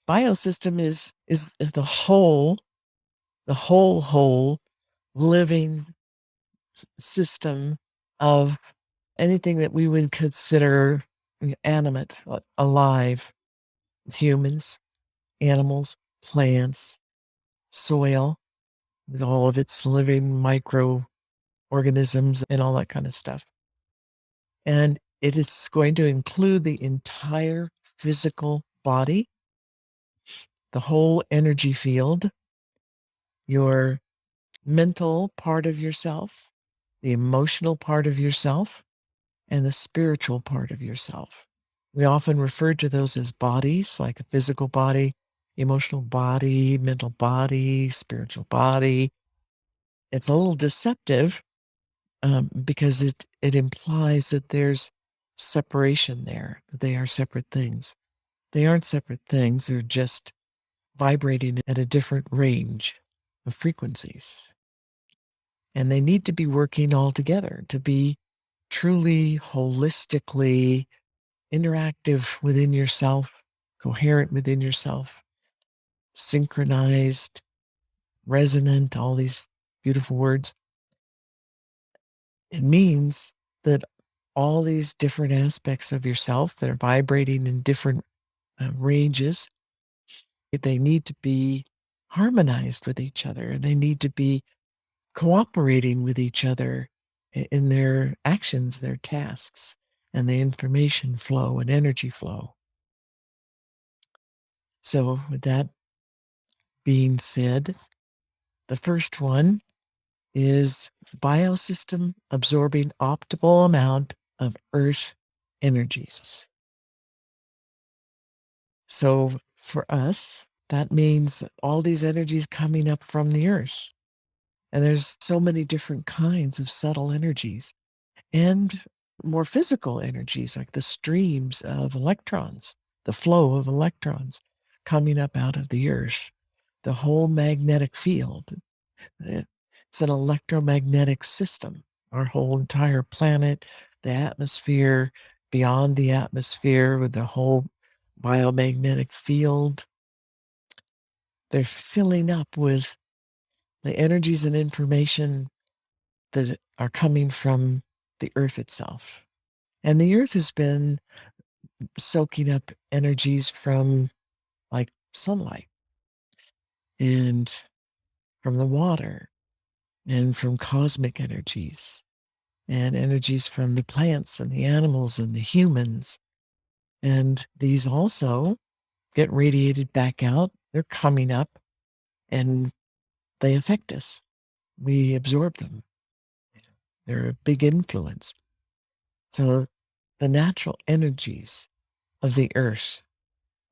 biosystem is the whole living system of anything that we would consider animate, alive, humans, animals, plants, soil, with all of its living microorganisms and all that kind of stuff. And it is going to include the entire physical body, the whole energy field, your mental part of yourself, the emotional part of yourself, and the spiritual part of yourself. We often refer to those as bodies, like a physical body, emotional body, mental body, spiritual body. It's a little deceptive because it implies that there's separation there, that they are separate things. They aren't separate things, they're just vibrating at a different range of frequencies. And they need to be working all together to be truly holistically interactive within yourself, coherent within yourself, synchronized, resonant, all these beautiful words. It means that all these different aspects of yourself that are vibrating in different ranges, they need to be harmonized with each other. They need to be cooperating with each other in their actions, their tasks, and the information flow and energy flow. So, with that being said, the first one is biosystem absorbing optimal amount of earth energies. So for us, that means all these energies coming up from the earth. And there's so many different kinds of subtle energies and more physical energies like the streams of electrons, the flow of electrons coming up out of the earth, the whole magnetic field. It's an electromagnetic system. Our whole entire planet, the atmosphere, beyond the atmosphere with the whole biomagnetic field, they're filling up with the energies and information that are coming from the earth itself. And the earth has been soaking up energies from like sunlight and from the water and from cosmic energies and energies from the plants and the animals and the humans. And these also get radiated back out. They're coming up and they affect us. We absorb them. They're a big influence. So the natural energies of the earth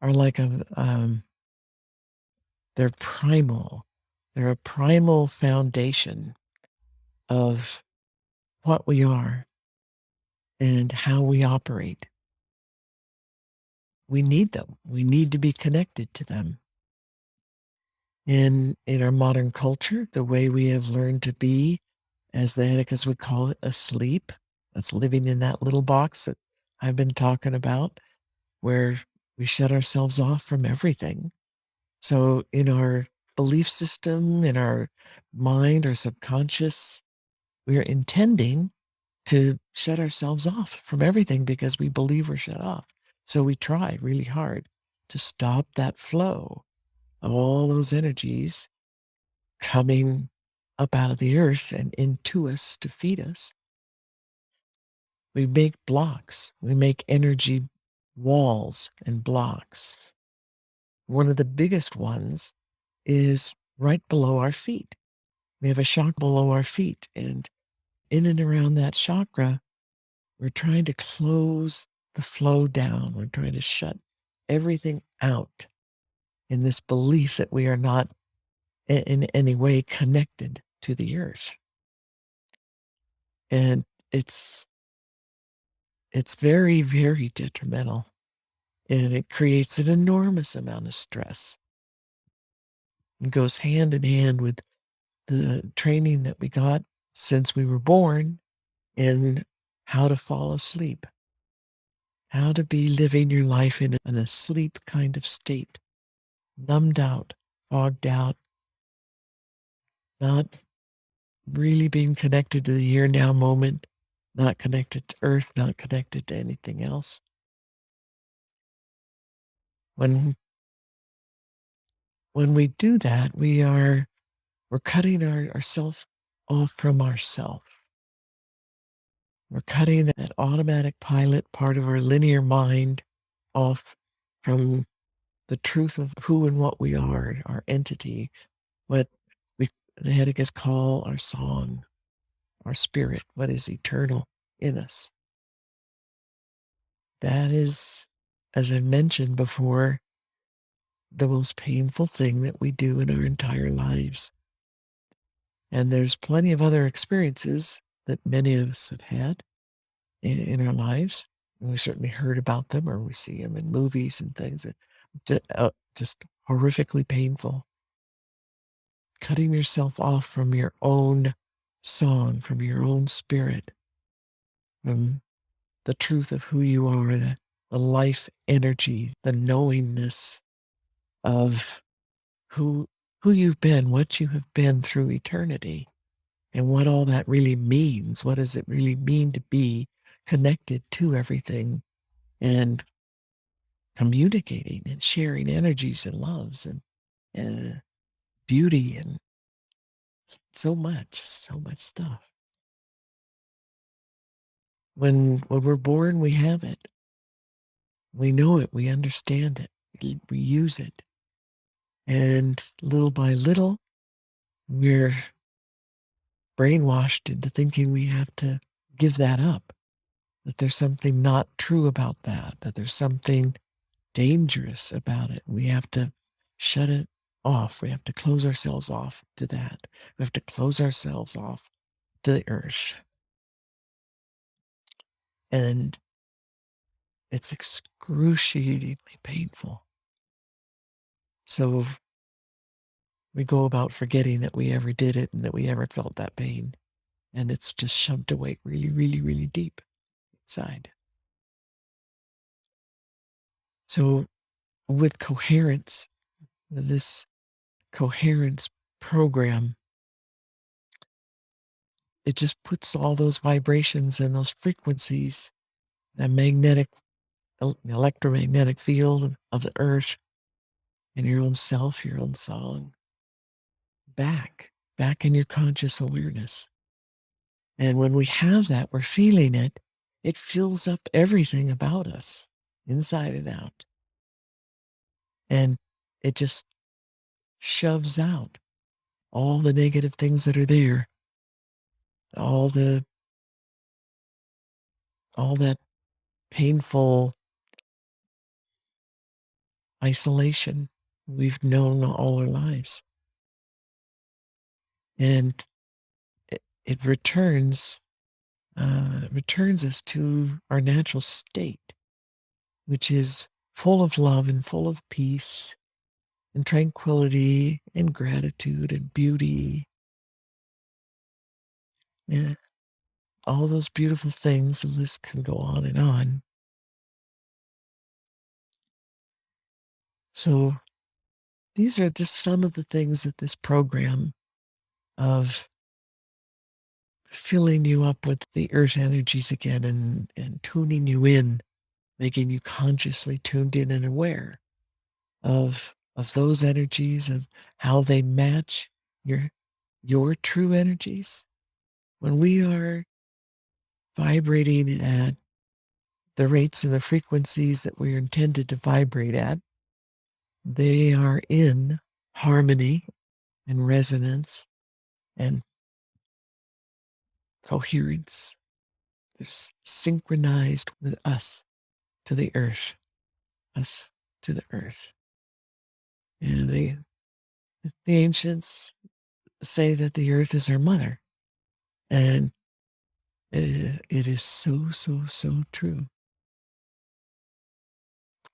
are like they're primal. They're a primal foundation of what we are and how we operate. We need them. We need to be connected to them. In our modern culture, the way we have learned to be, as the Atticus would call it, asleep, that's living in that little box that I've been talking about, where we shut ourselves off from everything. So in our belief system, in our mind, our subconscious, we are intending to shut ourselves off from everything because we believe we're shut off. So we try really hard to stop that flow of all those energies coming up out of the earth and into us to feed us. We make blocks. We make energy walls and blocks. One of the biggest ones is right below our feet. We have a chakra below our feet, and in and around that chakra, we're trying to close the flow down. We're trying to shut everything out in this belief that we are not in any way connected to the earth. And it's very, very detrimental. And it creates an enormous amount of stress. It goes hand in hand with the training that we got since we were born in how to fall asleep, how to be living your life in an asleep kind of state. numbed out, fogged out, not really being connected to the here now moment, not connected to earth, not connected to anything else. When when we do that, we're cutting ourselves off from ourself. We're cutting that automatic pilot part of our linear mind off from the truth of who and what we are, our entity, what we the Heidegger's call our song, our spirit, what is eternal in us. That is, as I mentioned before, the most painful thing that we do in our entire lives. And there's plenty of other experiences that many of us have had in our lives. And we certainly heard about them or we see them in movies and things that just horrifically painful. Cutting yourself off from your own song, from your own spirit, from the truth of who you are, the life energy, the knowingness of who who you've been, what you have been through eternity, and what all that really means. What does it really mean to be connected to everything and communicating and sharing energies and loves and beauty and so much stuff. When we're born, we have it. We know it. We understand it. We use it. And little by little, we're brainwashed into thinking we have to give that up, that there's something not true about that, that there's something dangerous about it. We have to shut it off. We have to close ourselves off to that. We have to close ourselves off to the earth. And it's excruciatingly painful. So we go about forgetting that we ever did it and that we ever felt that pain. And it's just shoved away really, really, really deep inside. So with coherence, this coherence program, it just puts all those vibrations and those frequencies, that magnetic, electromagnetic field of the earth and your own self, your own song, back in your conscious awareness. And when we have that, we're feeling it, it fills up everything about us, inside and out. And it just shoves out all the negative things that are there, all the all that painful isolation we've known all our lives. And it returns us to our natural state, which is full of love and full of peace and tranquility and gratitude and beauty. And all those beautiful things, the list can go on and on. So these are just some of the things that this program of filling you up with the earth energies again and tuning you in, making you consciously tuned in and aware of those energies, of how they match your true energies. When we are vibrating at the rates and the frequencies that we are intended to vibrate at, they are in harmony and resonance and coherence. They're synchronized with us to the earth, us to the earth. And the ancients say that the earth is our mother. And it is so, so, so true.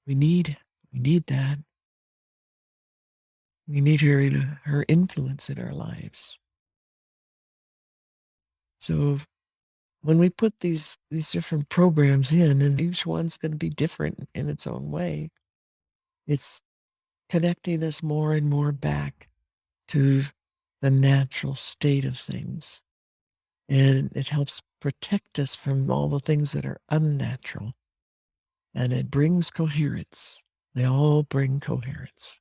We need that. We need her influence in our lives. So when we put these different programs in, and each one's going to be different in its own way, it's connecting us more and more back to the natural state of things. And it helps protect us from all the things that are unnatural. And it brings coherence. They all bring coherence.